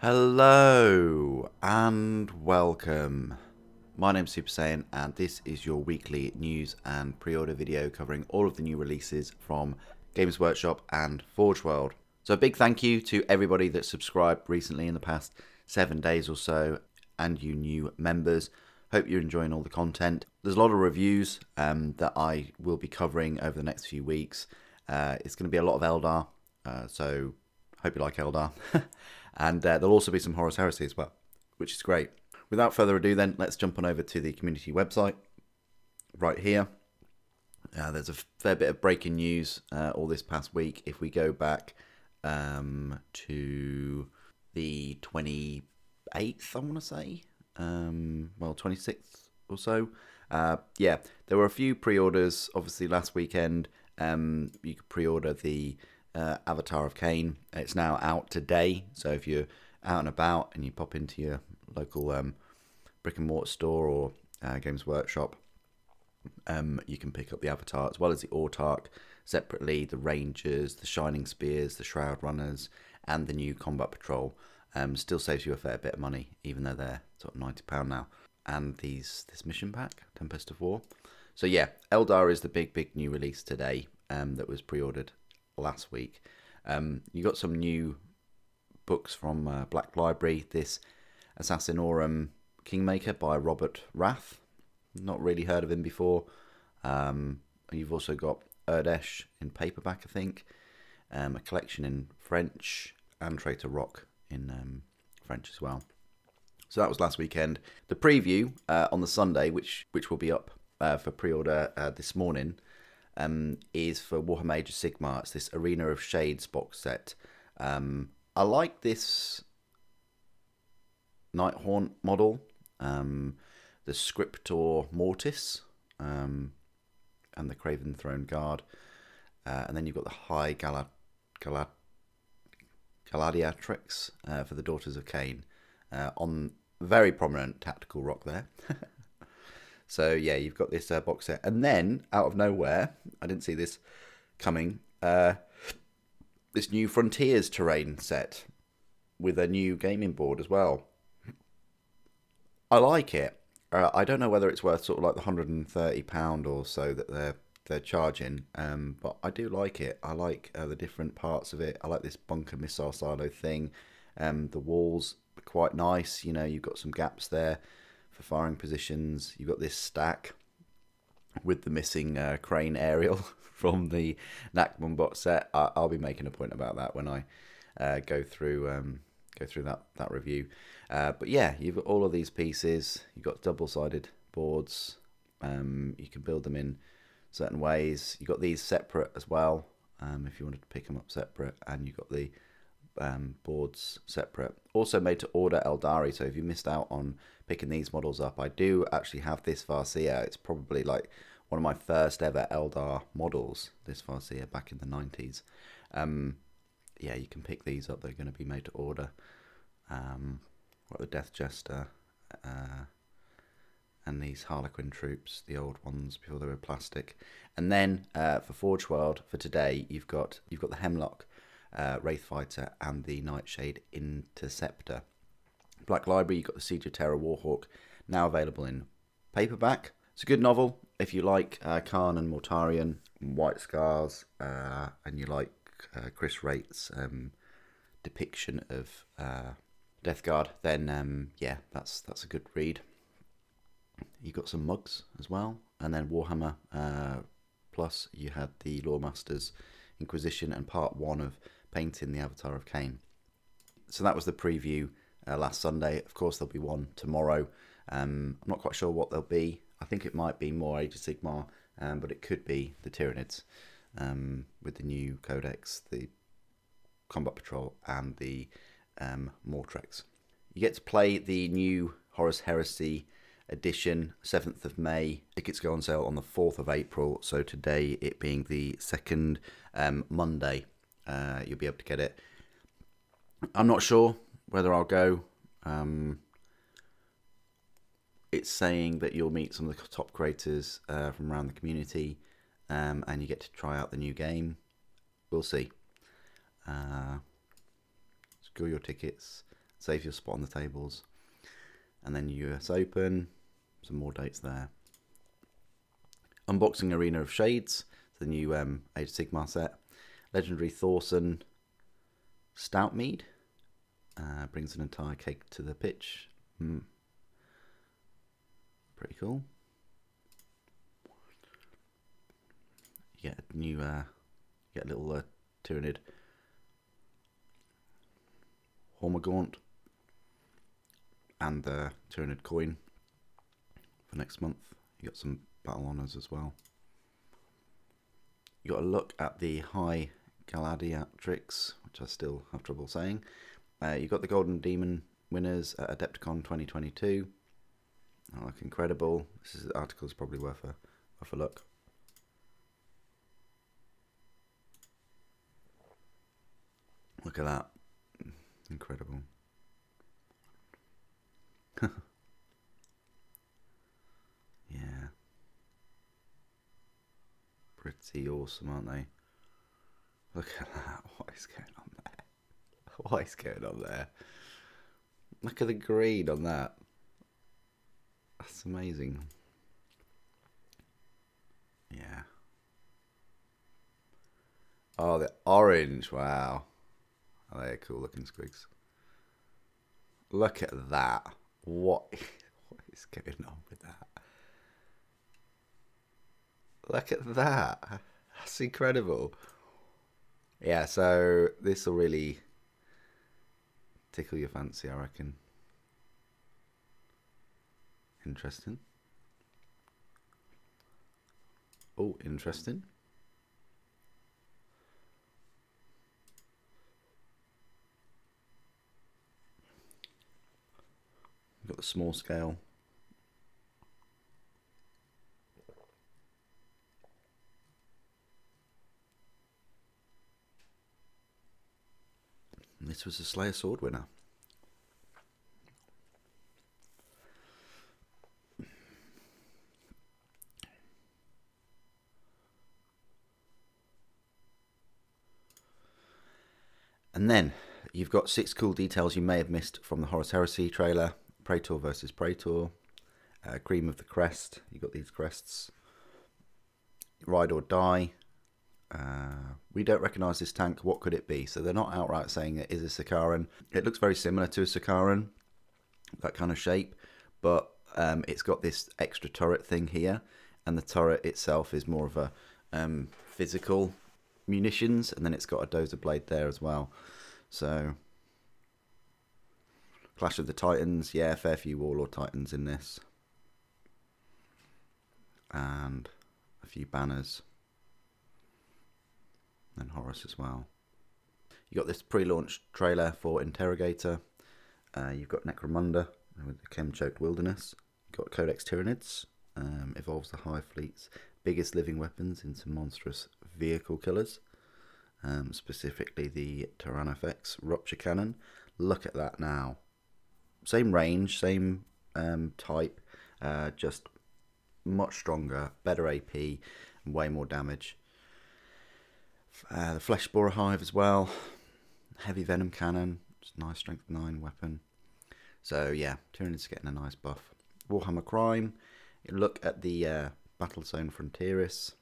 Hello and welcome. My name's Super Saiyan and this is your weekly news and pre-order video covering all of the new releases from Games Workshop and Forge World. So a big thank you to everybody that subscribed recently in the past 7 days or so, and you new members. Hope you're enjoying all the content. There's a lot of reviews that I will be covering over the next few weeks. It's going to be a lot of Eldar, so hope you like Eldar. And there'll also be some Horus Heresy as well, which is great. Without further ado then, let's jump on over to the community website right here. There's a fair bit of breaking news all this past week. If we go back to the 28th, I want to say, well, 26th or so. Yeah, there were a few pre-orders, obviously last weekend. You could pre-order the Avatar of Cain. It's now out today, so if you're out and about and you pop into your local brick and mortar store or Games Workshop, you can pick up the Avatar as well as the Autarch separately, the Rangers, the Shining Spears, the Shroud Runners, and the new Combat Patrol. Still saves you a fair bit of money, even though they're sort of £90 now. And this mission pack, Tempest of War. So yeah, Eldar is the big new release today that was pre-ordered last week. You got some new books from Black Library. This Assassinorum Kingmaker by Robert Rath. Not really heard of him before. You've also got Urdesh in paperback, I think. A collection in French and Traitor Rock in French as well. So that was last weekend. The preview on the Sunday, which will be up for pre-order this morning, is for Warhammer Age of Sigmar. It's this Arena of Shades box set. I like this Nighthaunt model, the Scriptor Mortis, and the Craven Throne Guard. And then you've got the High Galadiatrix for the Daughters of Cain, on very prominent tactical rock there. So yeah, you've got this box set, and then out of nowhere, I didn't see this coming, this new Fronteris terrain set with a new gaming board as well. I like it. I don't know whether it's worth sort of like the £130 or so that they're charging, but I do like it. I like the different parts of it. I like this bunker missile silo thing. The walls are quite nice. You know, you've got some gaps there for firing positions. You've got this stack with the missing crane aerial from the Nakman box set. I'll be making a point about that when I go through that review. But yeah, you've got all of these pieces. You've got double-sided boards. You can build them in certain ways. You've got these separate as well, if you wanted to pick them up separate, and you've got the boards separate. Also made to order Eldari, so if you missed out on picking these models up, I do actually have this Farseer. It's probably like one of my first ever Eldar models, this Farseer back in the 90s. Yeah, you can pick these up. They're going to be made to order. Got the Death Jester and these Harlequin troops, the old ones before they were plastic. And then for Forge World for today, you've got the Hemlock Wraith Fighter and the Nightshade Interceptor. Black Library, you've got the Siege of Terror Warhawk, now available in paperback. It's a good novel if you like Khan and Mortarion, White Scars, and you like Chris Wraith's depiction of Death Guard. Then yeah, that's a good read. You got some mugs as well, and then Warhammer Plus. You had the Lawmasters Inquisition and part 1 of painting the Avatar of Cain. So that was the preview last Sunday. Of course, there'll be one tomorrow. I'm not quite sure what they'll be. I think it might be more Age of Sigmar, but it could be the Tyranids with the new Codex, the Combat Patrol, and the Mortrex. You get to play the new Horus Heresy edition, 7th of May. Tickets go on sale on the 4th of April, so today, it being the 2nd Monday, you'll be able to get it. I'm not sure whether I'll go. It's saying that you'll meet some of the top creators from around the community, and you get to try out the new game. We'll see. Secure your tickets save your spot on the tables. And then US Open, some more dates there. Unboxing Arena of Shades, the new Age of Sigmar set. Legendary Thorson Stoutmead, brings an entire cake to the pitch. Pretty cool. You get a new, get a little Tyranid Hormagaunt and the Tyranid coin for next month. You got some battle honours as well. You got a look at the High Galadiatrix, which I still have trouble saying. You got the Golden Demon winners at Adepticon 2022. They look incredible. This article is probably worth a look. Look at that. Incredible. Yeah. Pretty awesome, aren't they? Look at that. What is going on there? What is going on there? Look at the green on that. That's amazing. Yeah. Oh, the orange. Wow. Oh, they're cool looking squigs. Look at that. What is going on with that? Look at that. That's incredible. Yeah, so this will really tickle your fancy, I reckon. Interesting. Oh, interesting. Got the small scale. And this was a Slayer Sword winner. And then you've got 6 cool details you may have missed from the Horus Heresy trailer. Praetor versus Praetor. Cream of the Crest. You've got these crests. Ride or Die. We don't recognise this tank. What could it be? So they're not outright saying it is a Sakaran. It looks very similar to a Sakaran. That kind of shape. But it's got this extra turret thing here. And the turret itself is more of a physical munitions, and then it's got a dozer blade there as well. So Clash of the Titans, yeah, fair few Warlord Titans in this, and a few banners, and Horus as well. You got this pre-launch trailer for Interrogator. You've got Necromunda with the Chem-Choked Wilderness. You've got Codex Tyranids, evolves the Hive Fleet's biggest living weapons into monstrous vehicle killers, specifically the Tyrannofex Rupture Cannon. Look at that now. Same range, same type, just much stronger, better AP, and way more damage. The Flesh Borer Hive as well. Heavy Venom Cannon, just nice strength 9 weapon. So yeah, Tyranid's getting a nice buff. Warhammer Crime. You look at the Battlezone Fronteris.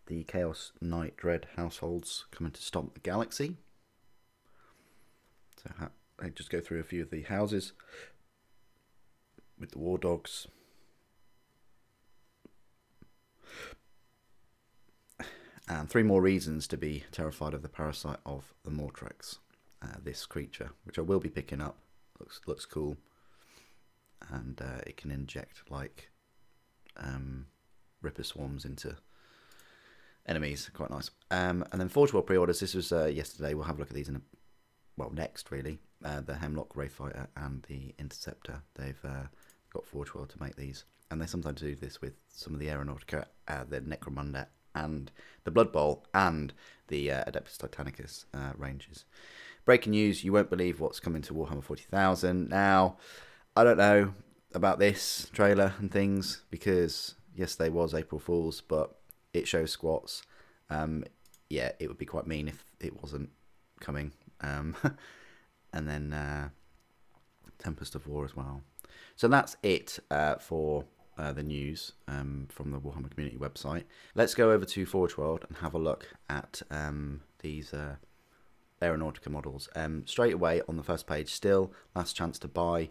The Chaos Knight Dread households coming to stomp the galaxy. So I just go through a few of the houses with the War Dogs. And 3 more reasons to be terrified of the parasite of the Mortrex. This creature, which I will be picking up. Looks cool. And it can inject like Ripper Swarms into enemies. Quite nice. And then Forge World pre-orders. This was yesterday. We'll have a look at these next really. The Hemlock Wraithfighter and the Interceptor. They've got Forge World to make these. And they sometimes do this with some of the Aeronautica, the Necromunda, and the Blood Bowl, and the Adeptus Titanicus ranges. Breaking news, you won't believe what's coming to Warhammer 40,000. Now, I don't know about this trailer and things, because yesterday was April Fool's, but it shows squats, yeah, it would be quite mean if it wasn't coming. And then Tempest of War as well. So that's it for the news from the Warhammer community website. Let's go over to Forge World and have a look at these Aeronautica models. Straight away on the first page, still last chance to buy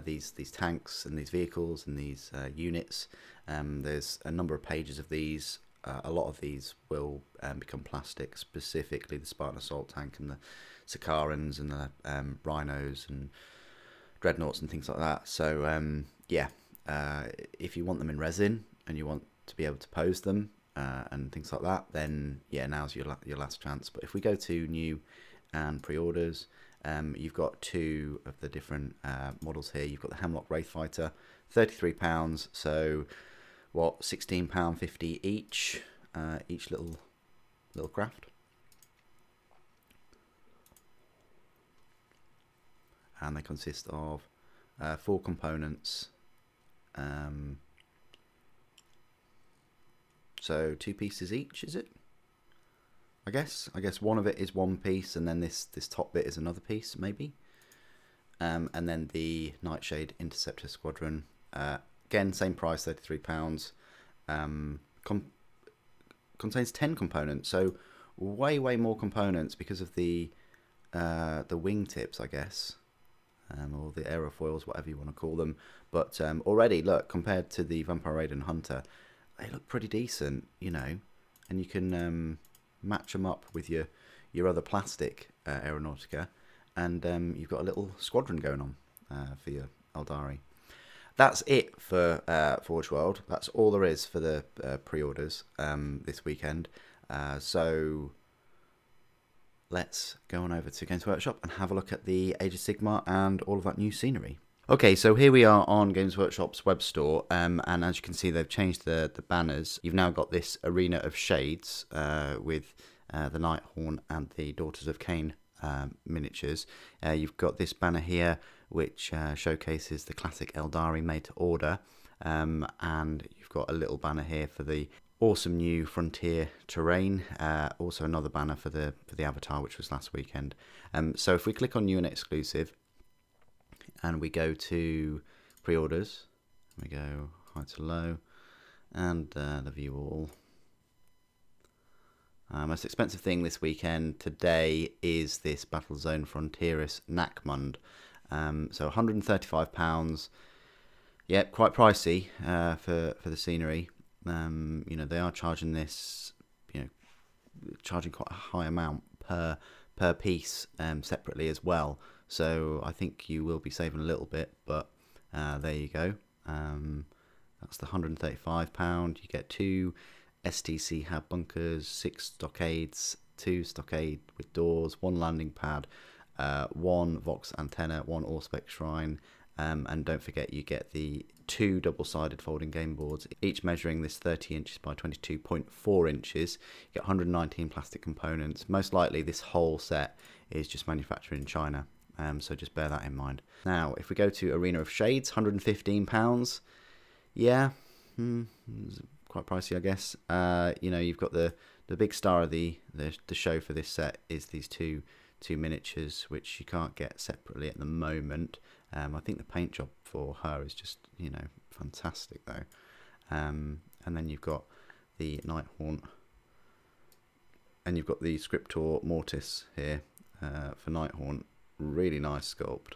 these tanks and these vehicles and these units. There's a number of pages of these. A lot of these will become plastic, specifically the Spartan Assault Tank and the Sakarans and the Rhinos and Dreadnoughts and things like that. So yeah, if you want them in resin and you want to be able to pose them and things like that, then yeah, now's your last chance. But if we go to new and pre-orders, you've got two of the different models here. You've got the Hemlock Wraithfighter, £33, so what, £16.50 each little craft. And they consist of 4 components. So 2 pieces each, is it? I guess one of it is one piece, and then this top bit is another piece, maybe. And then the Nightshade Interceptor Squadron. Again, same price, £33. Contains 10 components, so way more components because of the wingtips, I guess, or the aerofoils, whatever you want to call them. But already, look, compared to the Vampire Raiden Hunter, they look pretty decent, you know, and you can match them up with your other plastic Aeronautica, and you've got a little squadron going on for your Eldari. That's it for Forge World. That's all there is for the pre-orders this weekend. So let's go on over to Games Workshop and have a look at the Age of Sigmar and all of that new scenery. Okay, so here we are on Games Workshop's web store, and as you can see, they've changed the banners. You've now got this Arena of Shades with the Nighthorn and the Daughters of Cain miniatures. You've got this banner here which showcases the classic Eldari made to order, and you've got a little banner here for the awesome new Frontier terrain. Also another banner for the Avatar, which was last weekend. So if we click on new and exclusive and we go to pre-orders, we go high to low, and the view all. Most expensive thing this weekend today is this Battlezone Fronteris Nakmund. So £135. Yeah, quite pricey for the scenery. You know, they are charging this, you know, charging quite a high amount per piece separately as well. So I think you will be saving a little bit, but there you go. That's the £135. You get 2 STC hab bunkers, 6 stockades, 2 stockade with doors, 1 landing pad, 1 Vox antenna, 1 Auspex shrine, and don't forget you get the 2 double-sided folding game boards, each measuring this 30 inches by 22.4 inches. You get 119 plastic components. Most likely this whole set is just manufactured in China, so just bear that in mind. Now, if we go to Arena of Shades, £115. Yeah, quite pricey, I guess. You know, you've got the big star of the show for this set is these two miniatures, which you can't get separately at the moment. I think the paint job for her is just, you know, fantastic though. And then you've got the Nighthorn, and you've got the Scriptor Mortis here for Nighthorn. Really nice sculpt,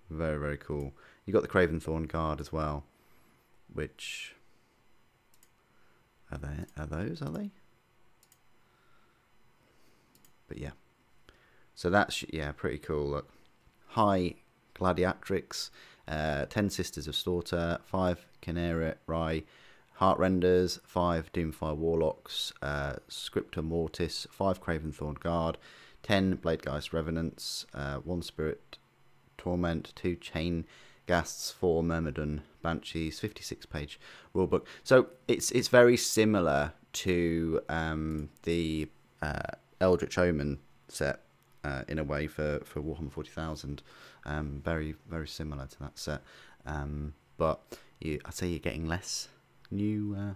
very cool. You've got the Craven Thorn Guard as well, which are those? But yeah, so that's, yeah, pretty cool. Look, High Gladiatrix, 10 Sisters of Slaughter, 5 Canary Rye Heartrenders, 5 Doomfire Warlocks, Scriptor Mortis, 5 Craven Thorn Guard, 10 Bladegeist Revenants, 1 Spirit Torment, 2 Chain Ghasts, 4 Myrmidon Banshees, 56-page rulebook. So it's very similar to the Eldritch Omen set in a way for Warhammer 40,000. Very similar to that set, but I'd say you're getting less new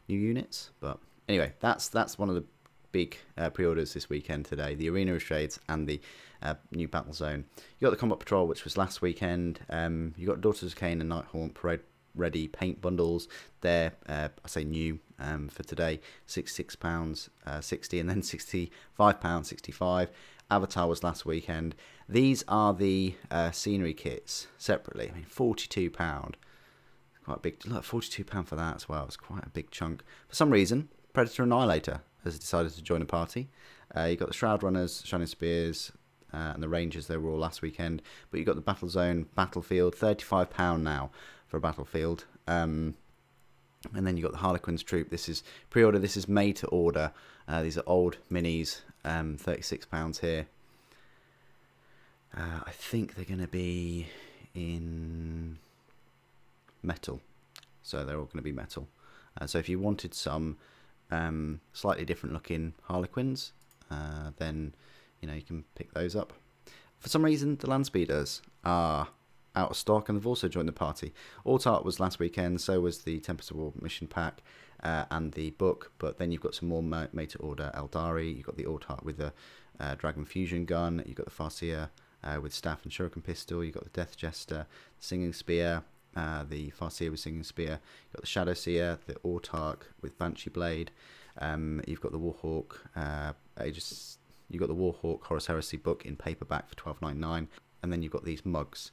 units. But anyway, that's one of the big pre-orders this weekend today: the Arena of Shades and the new Battlezone. You got the Combat Patrol, which was last weekend. You got Daughters of Cain and Nighthaunt Parade Ready paint bundles. They're I say new for today, £66 60, and then £65 65. Avatar was last weekend. These are the scenery kits separately. I mean, £42. Quite a big, look, £42 for that as well. It's quite a big chunk. For some reason, Predator Annihilator has decided to join the party. You got the Shroud Runners, Shining Spears, and the Rangers. They were all last weekend. But you got the Battlezone Battlefield, £35 now for a Battlefield. And then you got the Harlequins Troop. This is pre-order. This is made to order. These are old minis. £36 here. I think they're going to be in metal, so they're all going to be metal. So if you wanted some slightly different looking Harlequins, then you can pick those up. For some reason, the Land Speeders are out of stock, and they've also joined the party. Alt Art was last weekend, so was the Tempest of War mission pack and the book, but then you've got some more made to order Eldari. You've got the Alt Art with the Dragon Fusion gun. You've got the Farseer with staff and shuriken pistol. You've got the Death Jester, Singing Spear, the Farseer with Singing Spear. You've got the Shadow Seer, the Autarch with Banshee Blade. You've got the Warhawk. You've got the Warhawk Horus Heresy book in paperback for $12.99, and then you've got these mugs.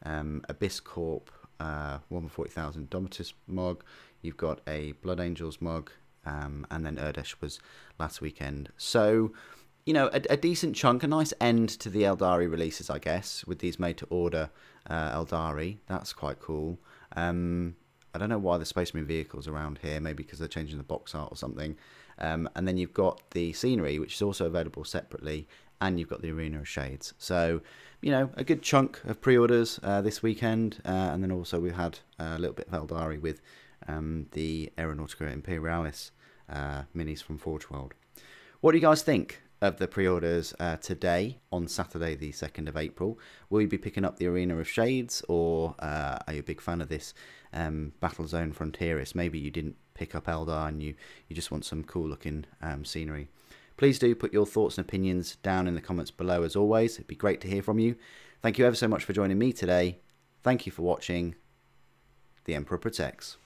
Abyss Corp 140,000 Domitus mug. You've got a Blood Angels mug, and then Urdesh was last weekend. So, a decent chunk, a nice end to the Eldari releases, I guess, with these made to order Eldari. That's quite cool. I don't know why the Space Marine vehicles around here, maybe because they're changing the box art or something. And then you've got the scenery, which is also available separately, and you've got the Arena of Shades. So, a good chunk of pre-orders this weekend. And then also we had a little bit of Eldari with the Aeronautica Imperialis minis from Forge World. What do you guys think of the pre-orders today on Saturday the 2nd of April? Will you be picking up the Arena of Shades, or are you a big fan of this Battlezone Fronteris? Maybe you didn't pick up Eldar and you just want some cool looking scenery. Please do put your thoughts and opinions down in the comments below as always. It'd be great to hear from you. Thank you ever so much for joining me today. Thank you for watching. The Emperor Protects.